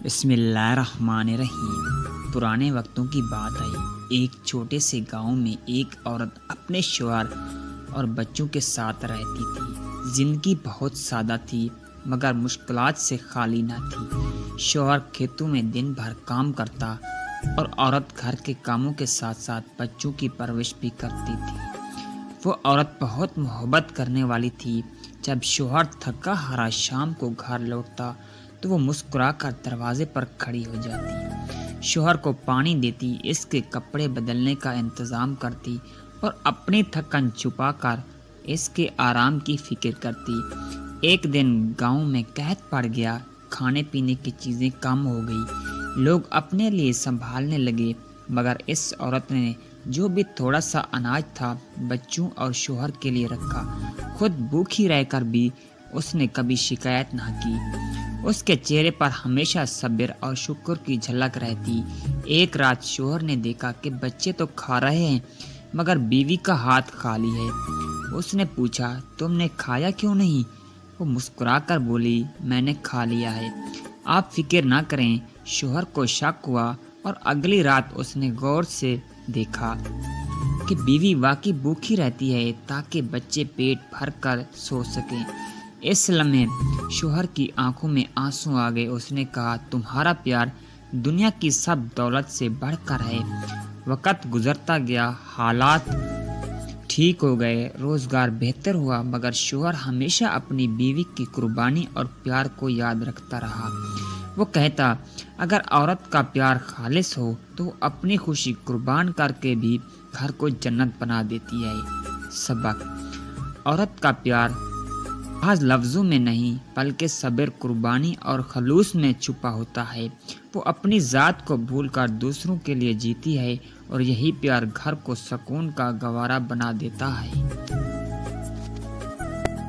بسم اللہ الرحمن الرحیم۔ پرانے وقتوں کی بات ہے۔ ایک چھوٹے سے گاؤں میں ایک عورت اپنے شوہر اور بچوں کے ساتھ رہتی تھی۔ زندگی بہت سادہ تھی مگر مشکلات سے خالی نہ تھی۔ شوہر کھیتوں میں دن بھر کام کرتا اور عورت گھر کے کاموں کے ساتھ ساتھ بچوں کی پرورش بھی کرتی تھی۔ وہ عورت بہت محبت کرنے والی تھی۔ جب شوہر تھکا ہارا شام کو گھر لوٹتا تو وہ مسکرا کر دروازے پر کھڑی ہو جاتی، شوہر کو پانی دیتی، اس کے کپڑے بدلنے کا انتظام کرتی اور اپنی تھکن چھپا کر اس کے آرام کی فکر کرتی۔ ایک دن گاؤں میں قحط پڑ گیا، کھانے پینے کی چیزیں کم ہو گئی، لوگ اپنے لیے سنبھالنے لگے مگر اس عورت نے جو بھی تھوڑا سا اناج تھا بچوں اور شوہر کے لیے رکھا۔ خود بھوکھی رہ کر بھی اس نے کبھی شکایت نہ کی۔ اس کے چہرے پر ہمیشہ صبر اور شکر کی جھلک رہتی۔ ایک رات شوہر نے دیکھا کہ بچے تو کھا رہے ہیں مگر بیوی کا ہاتھ خالی ہے۔ اس نے پوچھا، تم نے کھایا کیوں نہیں؟ وہ مسکرا کر بولی، میں نے کھا لیا ہے، آپ فکر نہ کریں۔ شوہر کو شک ہوا اور اگلی رات اس نے غور سے دیکھا کہ بیوی واقعی بھوکی رہتی ہے تاکہ بچے پیٹ بھر کر سو سکیں۔ اس لمحے شوہر کی آنکھوں میں آنسو آ گئے۔ اس نے کہا، تمہارا پیار دنیا کی سب دولت سے بڑھ کر ہے۔ وقت گزرتا گیا، حالات ٹھیک ہو گئے، روزگار بہتر ہوا مگر شوہر ہمیشہ اپنی بیوی کی قربانی اور پیار کو یاد رکھتا رہا۔ وہ کہتا، اگر عورت کا پیار خالص ہو تو وہ اپنی خوشی قربان کر کے بھی گھر کو جنت بنا دیتی ہے۔ سبق: عورت کا پیار محض لفظوں میں نہیں بلکہ صبر، قربانی اور خلوص میں چھپا ہوتا ہے۔ وہ اپنی ذات کو بھول کر دوسروں کے لیے جیتی ہے اور یہی پیار گھر کو سکون کا گہوارہ بنا دیتا ہے۔